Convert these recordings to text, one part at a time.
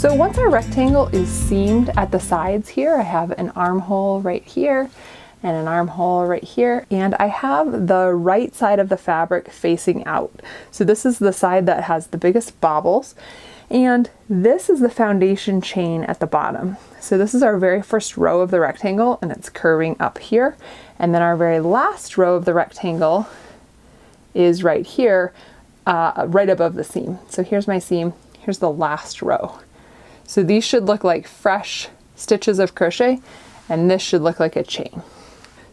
So once our rectangle is seamed at the sides here, I have an armhole right here and an armhole right here, and I have the right side of the fabric facing out. So this is the side that has the biggest bobbles, and this is the foundation chain at the bottom. So this is our very first row of the rectangle, and it's curving up here, and then our very last row of the rectangle is right here, right above the seam. So here's my seam, here's the last row. So these should look like fresh stitches of crochet, and this should look like a chain.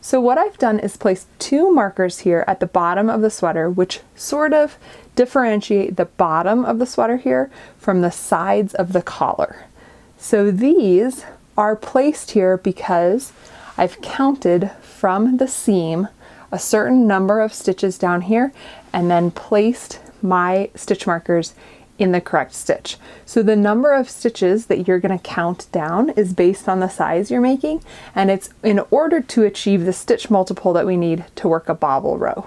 So what I've done is place 2 markers here at the bottom of the sweater, which sort of differentiate the bottom of the sweater here from the sides of the collar. So these are placed here because I've counted from the seam a certain number of stitches down here and then placed my stitch markers in the correct stitch. So the number of stitches that you're going to count down is based on the size you're making, and it's in order to achieve the stitch multiple that we need to work a bobble row.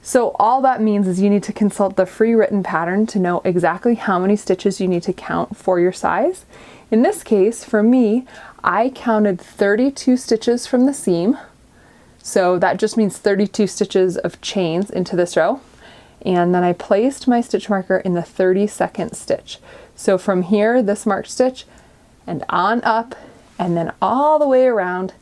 So all that means is you need to consult the free written pattern to know exactly how many stitches you need to count for your size. In this case, for me, I counted 32 stitches from the seam. So that just means 32 stitches of chains into this row. And then I placed my stitch marker in the 32nd stitch. So from here, this marked stitch, and on up, and then all the way around,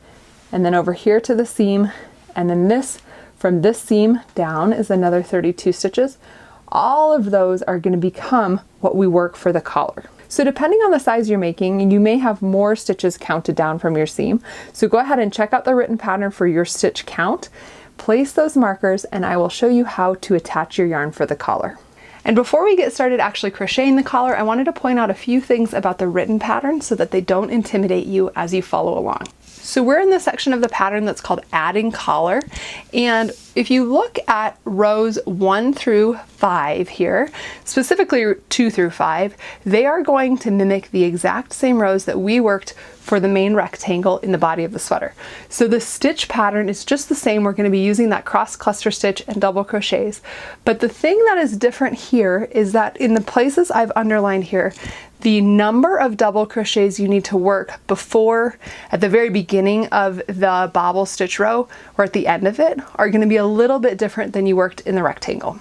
and then over here to the seam, and then this, from this seam down is another 32 stitches. All of those are going to become what we work for the collar. So depending on the size you're making, you may have more stitches counted down from your seam. So go ahead and check out the written pattern for your stitch count. Place those markers, and I will show you how to attach your yarn for the collar. And before we get started actually crocheting the collar, I wanted to point out a few things about the written pattern so that they don't intimidate you as you follow along. So we're in the section of the pattern that's called adding collar, and if you look at rows 1 through 5 here, specifically 2 through 5, they are going to mimic the exact same rows that we worked for the main rectangle in the body of the sweater. So the stitch pattern is just the same. We're going to be using that cross cluster stitch and double crochets. But the thing that is different here is that in the places I've underlined here, the number of double crochets you need to work before, at the very beginning of the bobble stitch row or at the end of it, are going to be a little bit different than you worked in the rectangle.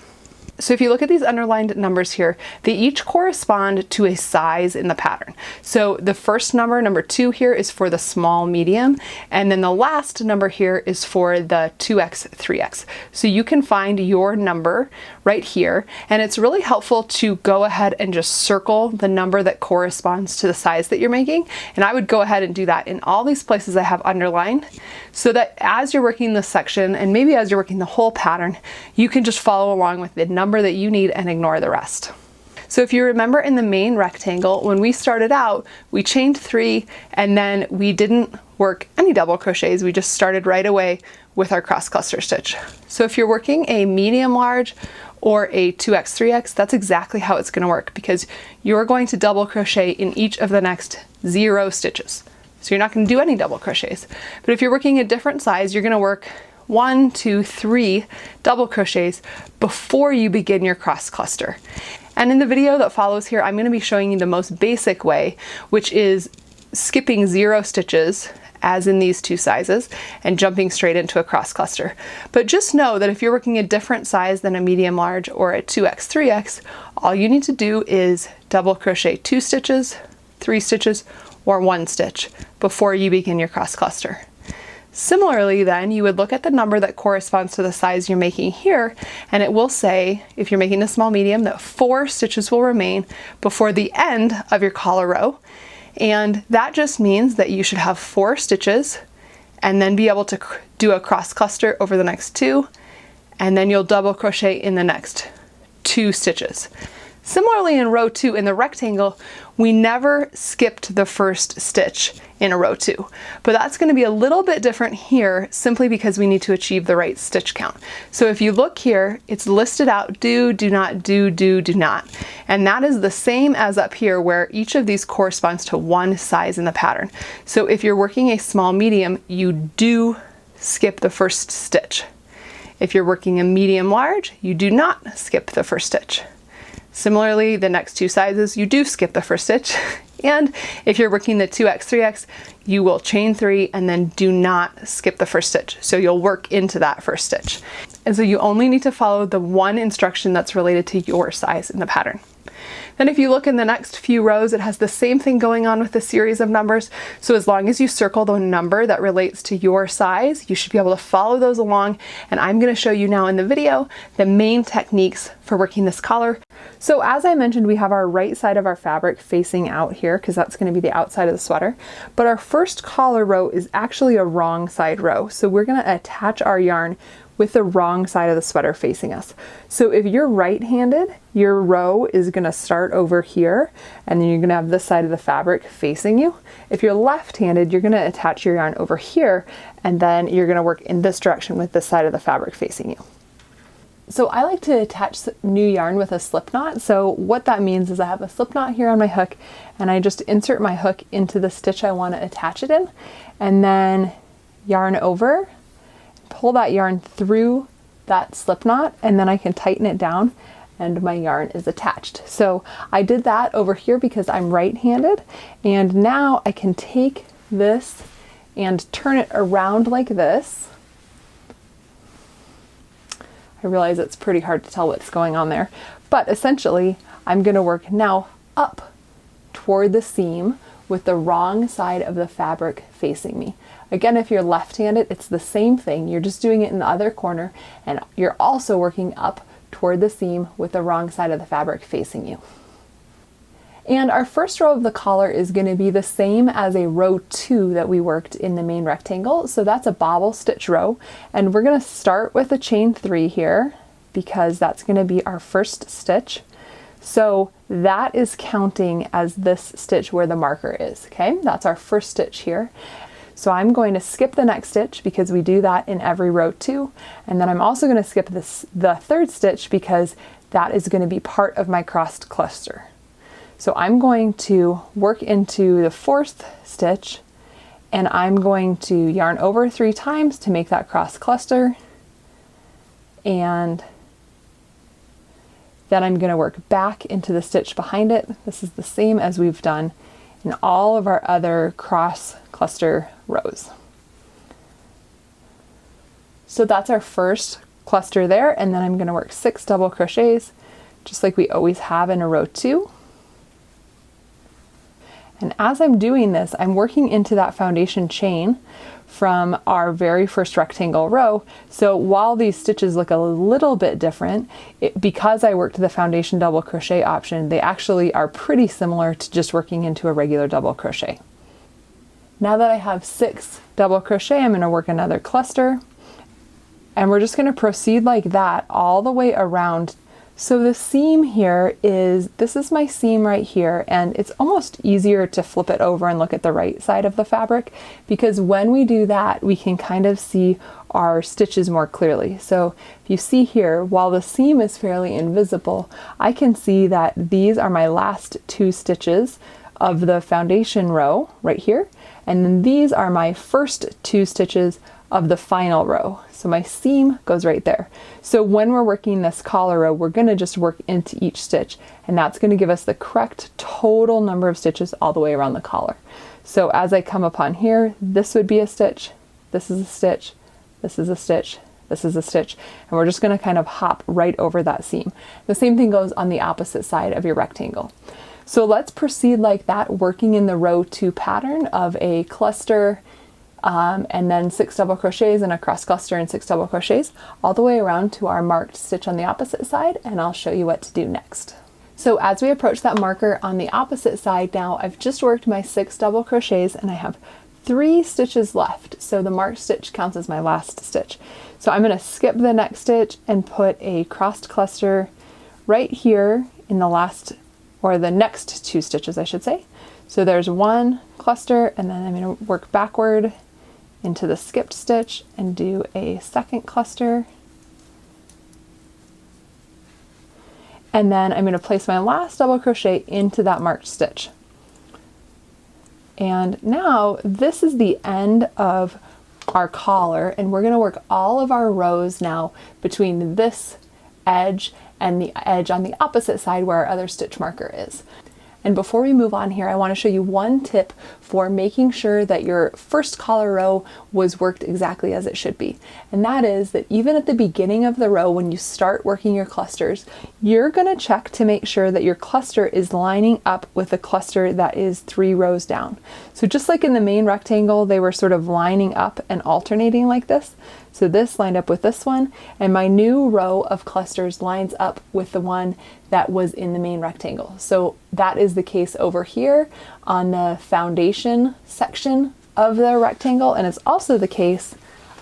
So if you look at these underlined numbers here, they each correspond to a size in the pattern. So the first number, number 2 here, is for the small medium, and then the last number here is for the 2x, 3x. So you can find your number right here, and it's really helpful to go ahead and just circle the number that corresponds to the size that you're making. And I would go ahead and do that in all these places I have underlined, so that as you're working this section, and maybe as you're working the whole pattern, you can just follow along with the number that you need and ignore the rest. So if you remember in the main rectangle, when we started out, we chained 3 and then we didn't work any double crochets. We just started right away with our cross cluster stitch. So if you're working a medium large or a 2x, 3x, that's exactly how it's going to work, because you're going to double crochet in each of the next 0 stitches. So you're not going to do any double crochets. But if you're working a different size, you're going to work 1, 2, 3 double crochets before you begin your cross cluster. And in the video that follows here, I'm going to be showing you the most basic way, which is skipping 0 stitches, as in these 2 sizes, and jumping straight into a cross cluster. But just know that if you're working a different size than a medium large or a 2x, 3x, all you need to do is double crochet 2 stitches, 3 stitches, or 1 stitch before you begin your cross cluster. Similarly then, you would look at the number that corresponds to the size you're making here, and it will say, if you're making a small medium, that 4 stitches will remain before the end of your collar row. And that just means that you should have 4 stitches and then be able to do a cross cluster over the next 2, and then you'll double crochet in the next 2 stitches. Similarly, in row 2 in the rectangle, we never skipped the first stitch in a row 2, but that's going to be a little bit different here simply because we need to achieve the right stitch count. So if you look here, it's listed out do, do not, do, do not. And that is the same as up here, where each of these corresponds to one size in the pattern. So if you're working a small medium, you do skip the first stitch. If you're working a medium large, you do not skip the first stitch. Similarly, the next 2 sizes, you do skip the first stitch. And if you're working the 2x, 3x, you will chain 3 and then do not skip the first stitch. So you'll work into that first stitch. And so you only need to follow the one instruction that's related to your size in the pattern. Then if you look in the next few rows, it has the same thing going on with the series of numbers. So as long as you circle the number that relates to your size, you should be able to follow those along. And I'm going to show you now in the video the main techniques for working this collar. So as I mentioned, we have our right side of our fabric facing out here because that's going to be the outside of the sweater. But our first collar row is actually a wrong side row. So we're going to attach our yarn with the wrong side of the sweater facing us. So if you're right-handed, your row is gonna start over here, and then you're gonna have this side of the fabric facing you. If you're left-handed, you're gonna attach your yarn over here, and then you're gonna work in this direction with this side of the fabric facing you. So I like to attach new yarn with a slip knot. So what that means is I have a slip knot here on my hook, and I just insert my hook into the stitch I wanna attach it in, and then yarn over, pull that yarn through that slip knot, and then I can tighten it down and my yarn is attached. So I did that over here because I'm right-handed, and now I can take this and turn it around like this. I realize it's pretty hard to tell what's going on there, but essentially I'm going to work now up toward the seam with the wrong side of the fabric facing me. Again, if you're left-handed, it's the same thing. You're just doing it in the other corner, and you're also working up toward the seam with the wrong side of the fabric facing you. And our first row of the collar is going to be the same as a row 2 that we worked in the main rectangle. So that's a bobble stitch row, and we're going to start with a chain 3 here because that's going to be our first stitch. So that is counting as this stitch where the marker is, okay? That's our first stitch here. So I'm going to skip the next stitch because we do that in every row 2. And then I'm also going to skip the third stitch because that is going to be part of my crossed cluster. So I'm going to work into the 4th stitch, and I'm going to yarn over 3 times to make that cross cluster. And then I'm going to work back into the stitch behind it. This is the same as we've done in all of our other cross cluster rows. So that's our first cluster there, and then I'm going to work 6 double crochets just like we always have in a row 2. And as I'm doing this, I'm working into that foundation chain from our very first rectangle row. So while these stitches look a little bit different, because I worked the foundation double crochet option, they actually are pretty similar to just working into a regular double crochet. Now that I have 6 double crochet, I'm going to work another cluster, and we're just going to proceed like that all the way around. So the seam here this is my seam right here, and it's almost easier to flip it over and look at the right side of the fabric, because when we do that, we can kind of see our stitches more clearly. So if you see here, while the seam is fairly invisible, I can see that these are my last 2 stitches of the foundation row right here, and then these are my first 2 stitches of the final row. So my seam goes right there. So when we're working this collar row, we're going to just work into each stitch, and that's going to give us the correct total number of stitches all the way around the collar. So as I come upon here, this would be a stitch, this is a stitch, this is a stitch, this is a stitch, and we're just going to kind of hop right over that seam. The same thing goes on the opposite side of your rectangle. So let's proceed like that, working in the row 2 pattern of a cluster, and then 6 double crochets and a cross cluster and 6 double crochets all the way around to our marked stitch on the opposite side, and I'll show you what to do next. So as we approach that marker on the opposite side now, I've just worked my 6 double crochets and I have 3 stitches left. So the marked stitch counts as my last stitch. So I'm going to skip the next stitch and put a crossed cluster right here in the last, or the next 2 stitches I should say. So there's 1 cluster, and then I'm going to work backward into the skipped stitch and do a 2nd cluster, and then I'm going to place my last double crochet into that marked stitch. And now this is the end of our collar, and we're going to work all of our rows now between this edge and the edge on the opposite side where our other stitch marker is. And before we move on here, I want to show you one tip for making sure that your first collar row was worked exactly as it should be. And that is that even at the beginning of the row, when you start working your clusters, you're going to check to make sure that your cluster is lining up with the cluster that is 3 rows down. So just like in the main rectangle, they were sort of lining up and alternating like this. So this lined up with this one, and my new row of clusters lines up with the one that was in the main rectangle. So that is the case over here on the foundation section of the rectangle, and it's also the case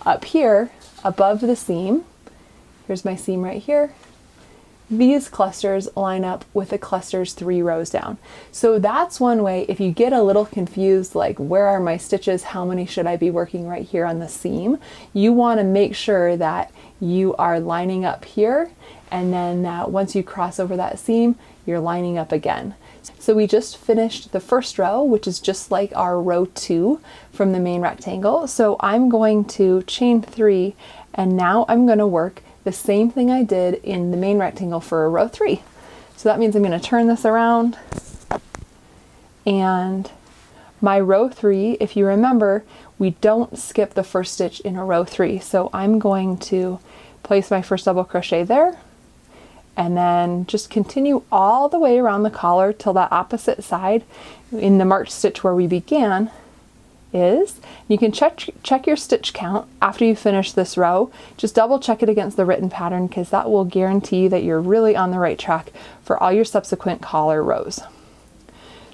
up here above the seam. Here's my seam right here. These clusters line up with the clusters 3 rows down. So that's one way, if you get a little confused, like where are my stitches, how many should I be working right here on the seam, you want to make sure that you are lining up here, and then once you cross over that seam, you're lining up again. So we just finished the first row, which is just like our row 2 from the main rectangle. So I'm going to chain 3, and now I'm going to work the same thing I did in the main rectangle for row 3. So that means I'm going to turn this around, and my row 3, if you remember, we don't skip the first stitch in a row 3. So I'm going to place my first double crochet there, and then just continue all the way around the collar till that opposite side in the marked stitch where we began is. You can check your stitch count after you finish this row. Just double check it against the written pattern, because that will guarantee that you're really on the right track for all your subsequent collar rows.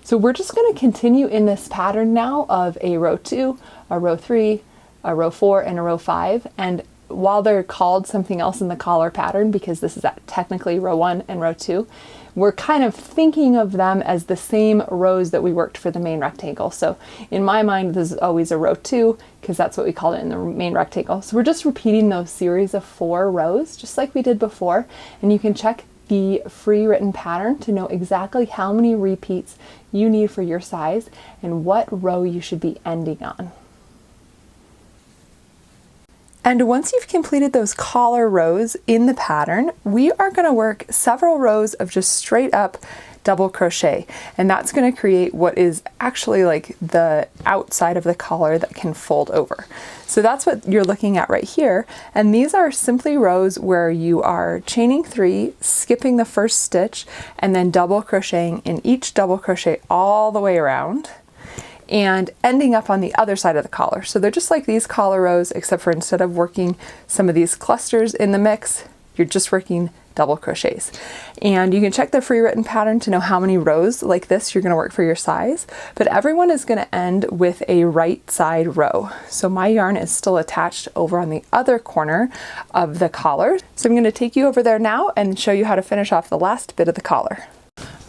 So we're just going to continue in this pattern now of a row 2, a row 3, a row 4, and a row 5. And while they're called something else in the collar pattern, because this is technically row 1 and row 2, we're kind of thinking of them as the same rows that we worked for the main rectangle. So in my mind, this is always a row 2, because that's what we called it in the main rectangle. So we're just repeating those series of 4 rows, just like we did before. And you can check the free written pattern to know exactly how many repeats you need for your size and what row you should be ending on. And once you've completed those collar rows in the pattern, we are going to work several rows of just straight up double crochet, and that's going to create what is actually like the outside of the collar that can fold over. So that's what you're looking at right here, and these are simply rows where you are chaining 3, skipping the first stitch, and then double crocheting in each double crochet all the way around, and ending up on the other side of the collar. So they're just like these collar rows, except for instead of working some of these clusters in the mix, you're just working double crochets. And you can check the free written pattern to know how many rows like this you're going to work for your size, but everyone is going to end with a right side row. So my yarn is still attached over on the other corner of the collar. So I'm going to take you over there now and show you how to finish off the last bit of the collar.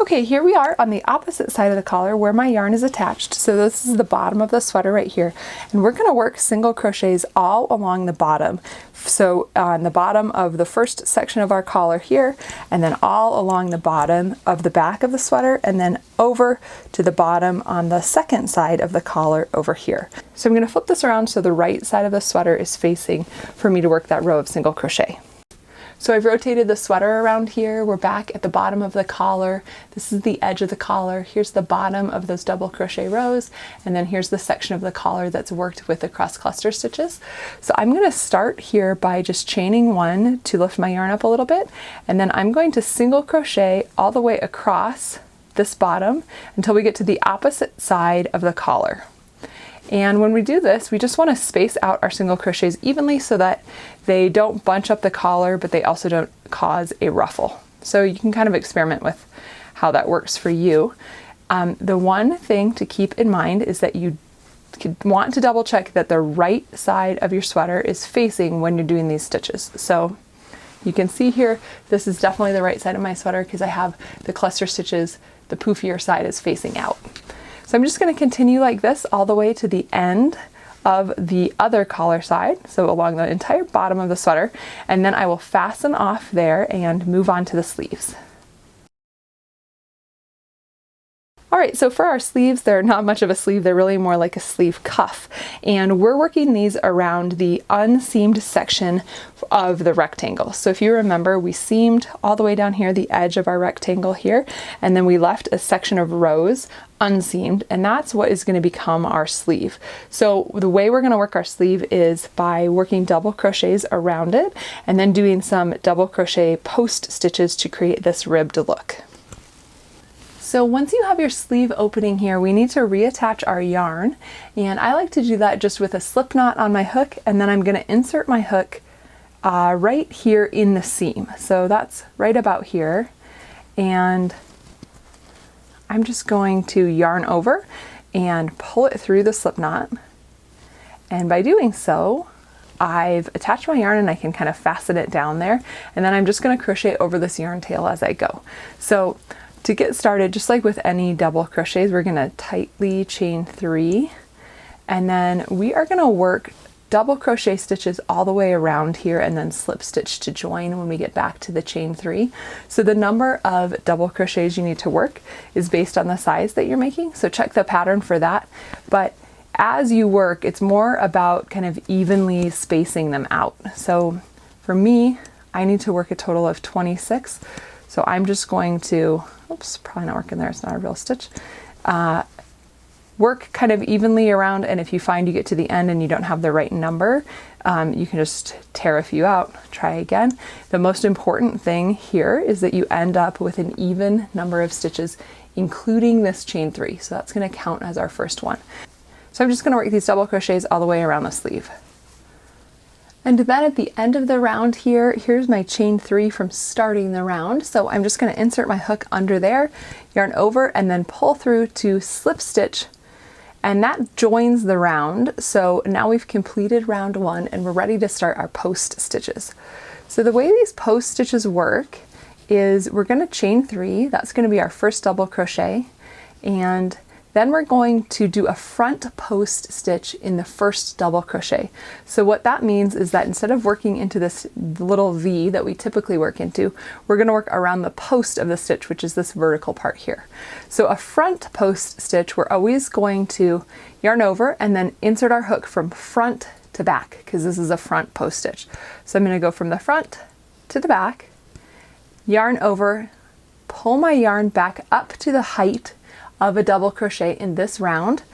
Okay, here we are on the opposite side of the collar where my yarn is attached. So this is the bottom of the sweater right here. And we're going to work single crochets all along the bottom. So on the bottom of the first section of our collar here, and then all along the bottom of the back of the sweater, and then over to the bottom on the second side of the collar over here. So I'm going to flip this around so the right side of the sweater is facing for me to work that row of single crochet. So I've rotated the sweater around here. We're back at the bottom of the collar. This is the edge of the collar. Here's the bottom of those double crochet rows. And then here's the section of the collar that's worked with the cross cluster stitches. So I'm going to start here by just chaining 1 to lift my yarn up a little bit. And then I'm going to single crochet all the way across this bottom until we get to the opposite side of the collar. And when we do this, we just want to space out our single crochets evenly so that they don't bunch up the collar, but they also don't cause a ruffle. So you can kind of experiment with how that works for you. The one thing to keep in mind is that you want to double check that the right side of your sweater is facing when you're doing these stitches. So you can see here, this is definitely the right side of my sweater because I have the cluster stitches, the poofier side is facing out. So I'm just going to continue like this all the way to the end of the other collar side, so along the entire bottom of the sweater, and then I will fasten off there and move on to the sleeves. All right, so for our sleeves, they're not much of a sleeve, they're really more like a sleeve cuff. And we're working these around the unseamed section of the rectangle. So if you remember, we seamed all the way down here, the edge of our rectangle here, and then we left a section of rows unseamed, and that's what is going to become our sleeve. So the way we're going to work our sleeve is by working double crochets around it and then doing some double crochet post stitches to create this ribbed look. So once you have your sleeve opening here, we need to reattach our yarn, and I like to do that just with a slip knot on my hook, and then I'm going to insert my hook right here in the seam. So that's right about here, and I'm just going to yarn over and pull it through the slip knot. And by doing so, I've attached my yarn and I can kind of fasten it down there. And then I'm just going to crochet over this yarn tail as I go. So to get started, just like with any double crochets, we're going to tightly chain 3. And then we are going to work double crochet stitches all the way around here and then slip stitch to join when we get back to the chain 3. So the number of double crochets you need to work is based on the size that you're making, so check the pattern for that. But as you work, it's more about kind of evenly spacing them out. So for me, I need to work a total of 26. So I'm just going to, oops, probably not working there, it's not a real stitch. Work kind of evenly around, and if you find you get to the end and you don't have the right number, you can just tear a few out, try again. The most important thing here is that you end up with an even number of stitches, including this chain 3. So that's going to count as our first one. So I'm just going to work these double crochets all the way around the sleeve. And then at the end of the round here, here's my chain 3 from starting the round. So I'm just going to insert my hook under there, yarn over, and then pull through to slip stitch. And that joins the round. So now we've completed round 1 and we're ready to start our post stitches. So the way these post stitches work is we're going to chain 3. That's going to be our first double crochet. And then we're going to do a front post stitch in the first double crochet. So what that means is that instead of working into this little V that we typically work into, we're going to work around the post of the stitch, which is this vertical part here. So a front post stitch, we're always going to yarn over and then insert our hook from front to back, because this is a front post stitch. So I'm going to go from the front to the back, yarn over, pull my yarn back up to the height of a double crochet in this round,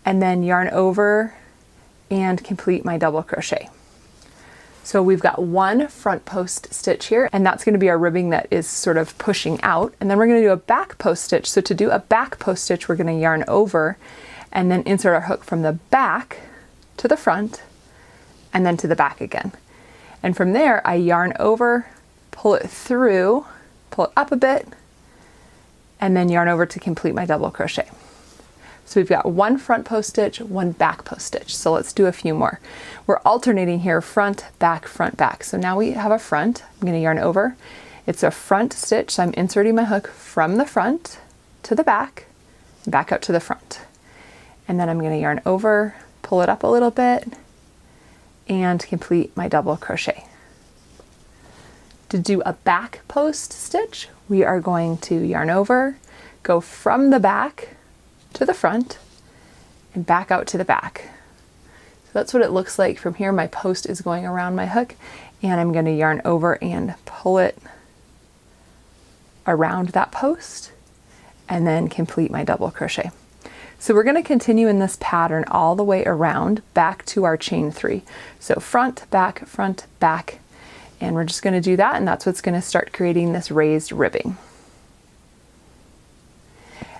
and then yarn over and complete my double crochet. So we've got one front post stitch here, and that's going to be our ribbing that is sort of pushing out, and then we're going to do a back post stitch. So to do a back post stitch, we're going to yarn over and then insert our hook from the back to the front and then to the back again. And from there I yarn over, pull it through, pull it up a bit, and then yarn over to complete my double crochet. So we've got one front post stitch, one back post stitch. So let's do a few more. We're alternating here, front, back, front, back. So now we have a front. I'm going to yarn over. It's a front stitch, so I'm inserting my hook from the front to the back and back out to the front. And then I'm going to yarn over, pull it up a little bit, and complete my double crochet. To do a back post stitch, we are going to yarn over, go from the back to the front, and back out to the back. So that's what it looks like from here. My post is going around my hook, and I'm going to yarn over and pull it around that post, and then complete my double crochet. So we're going to continue in this pattern all the way around back to our chain 3. So front, back, and we're just going to do that, and that's what's going to start creating this raised ribbing.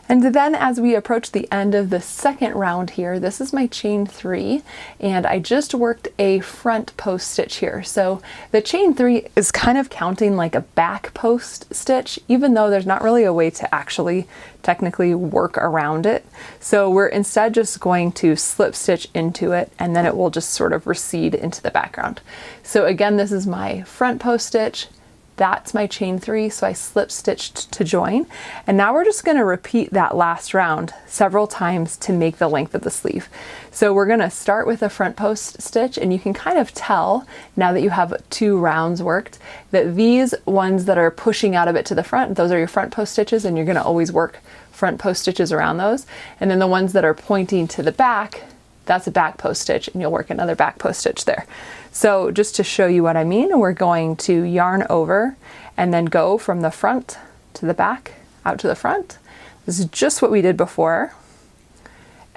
And then as we approach the end of the second round here, this is my chain 3, and I just worked a front post stitch here. So the chain 3 is kind of counting like a back post stitch, even though there's not really a way to actually technically work around it. So we're instead just going to slip stitch into it, and then it will just sort of recede into the background. So again, this is my front post stitch. That's my chain 3, so I slip stitched to join. And now we're just going to repeat that last round several times to make the length of the sleeve. So we're going to start with a front post stitch, and you can kind of tell now that you have 2 rounds worked that these ones that are pushing out a bit to the front, those are your front post stitches, and you're going to always work front post stitches around those. And then the ones that are pointing to the back, that's a back post stitch, and you'll work another back post stitch there. So just to show you what I mean, we're going to yarn over and then go from the front to the back, out to the front. This is just what we did before,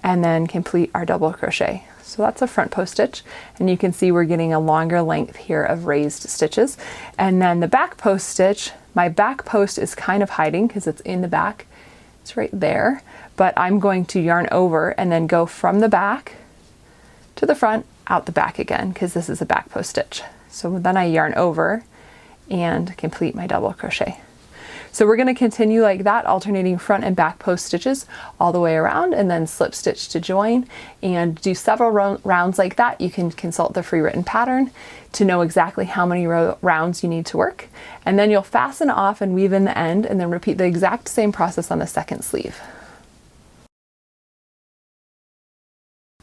and then complete our double crochet. So that's a front post stitch, and you can see we're getting a longer length here of raised stitches. And then the back post stitch, my back post is kind of hiding because it's in the back. It's right there, but I'm going to yarn over and then go from the back to the front, out the back again, because this is a back post stitch. So then I yarn over and complete my double crochet. So we're going to continue like that, alternating front and back post stitches all the way around, and then slip stitch to join, and do several rounds like that. You can consult the free written pattern to know exactly how many rounds you need to work, and then you'll fasten off and weave in the end, and then repeat the exact same process on the second sleeve.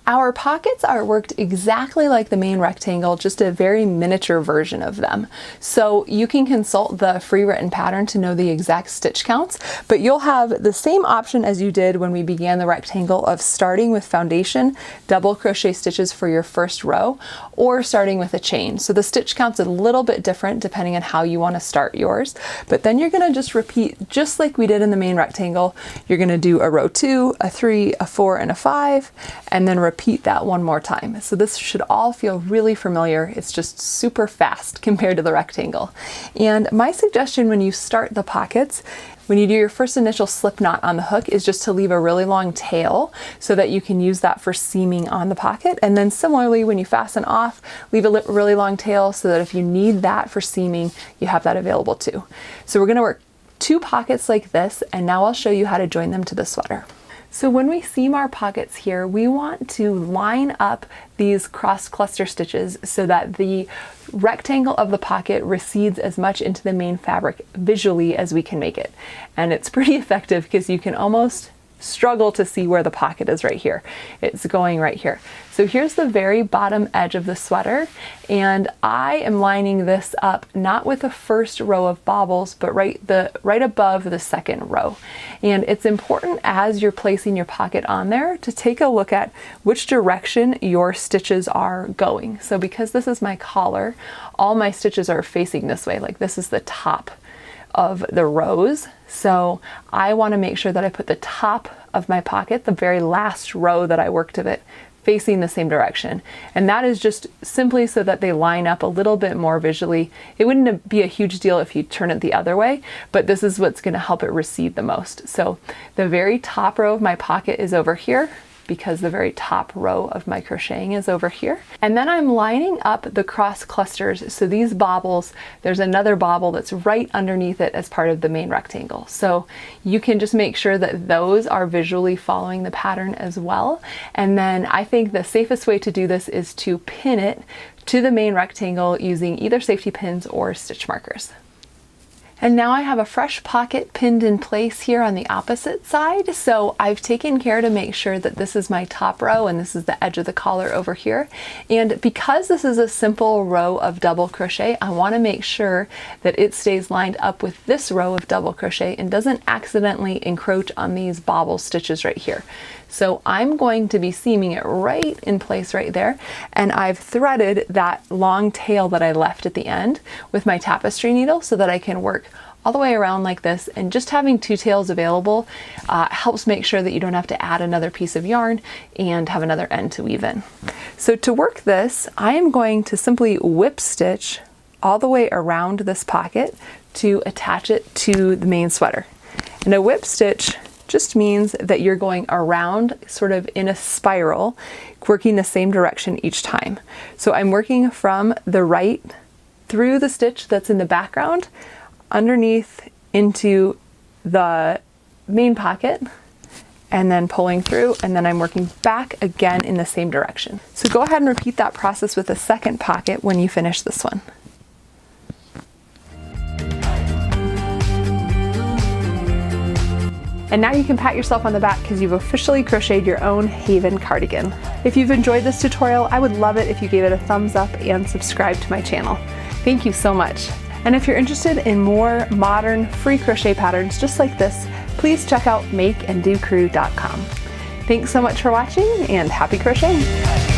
Our pockets are worked exactly like the main rectangle, just a very miniature version of them. So you can consult the free written pattern to know the exact stitch counts, but you'll have the same option as you did when we began the rectangle of starting with foundation, double crochet stitches for your first row, or starting with a chain. So the stitch count's a little bit different depending on how you want to start yours, but then you're going to just repeat just like we did in the main rectangle. You're going to do a row 2, a 3, a 4, and a 5, and then repeat that one more time. So this should all feel really familiar. It's just super fast compared to the rectangle. And my suggestion when you start the pockets, when you do your first initial slip knot on the hook, is just to leave a really long tail so that you can use that for seaming on the pocket. And then similarly, when you fasten off, leave a really long tail so that if you need that for seaming, you have that available too. So we're going to work 2 pockets like this, and now I'll show you how to join them to the sweater. So when we seam our pockets here, we want to line up these cross cluster stitches so that the rectangle of the pocket recedes as much into the main fabric visually as we can make it. And it's pretty effective because you can almost struggle to see where the pocket is right here. It's going right here. So here's the very bottom edge of the sweater, and I am lining this up not with the first row of bobbles, but right above the second row. And it's important as you're placing your pocket on there to take a look at which direction your stitches are going. So because this is my collar, all my stitches are facing this way, like this is the top of the rows. So I want to make sure that I put the top of my pocket, the very last row that I worked of it, facing the same direction. And that is just simply so that they line up a little bit more visually. It wouldn't be a huge deal if you turn it the other way, but this is what's going to help it recede the most. So the very top row of my pocket is over here, because the very top row of my crocheting is over here. And then I'm lining up the cross clusters. So these bobbles, there's another bobble that's right underneath it as part of the main rectangle. So you can just make sure that those are visually following the pattern as well. And then I think the safest way to do this is to pin it to the main rectangle using either safety pins or stitch markers. And now I have a fresh pocket pinned in place here on the opposite side. So I've taken care to make sure that this is my top row and this is the edge of the collar over here. And because this is a simple row of double crochet, I want to make sure that it stays lined up with this row of double crochet and doesn't accidentally encroach on these bobble stitches right here. So I'm going to be seaming it right in place right there, and I've threaded that long tail that I left at the end with my tapestry needle so that I can work all the way around like this, and just having 2 tails available helps make sure that you don't have to add another piece of yarn and have another end to weave in. So to work this, I am going to simply whip stitch all the way around this pocket to attach it to the main sweater. And a whip stitch just means that you're going around sort of in a spiral, working the same direction each time. So I'm working from the right through the stitch that's in the background, underneath into the main pocket, and then pulling through, and then I'm working back again in the same direction. So go ahead and repeat that process with the second pocket when you finish this one. And now you can pat yourself on the back because you've officially crocheted your own Haven cardigan. If you've enjoyed this tutorial, I would love it if you gave it a thumbs up and subscribe to my channel. Thank you so much. And if you're interested in more modern free crochet patterns just like this, please check out makeanddocrew.com. Thanks so much for watching and happy crocheting!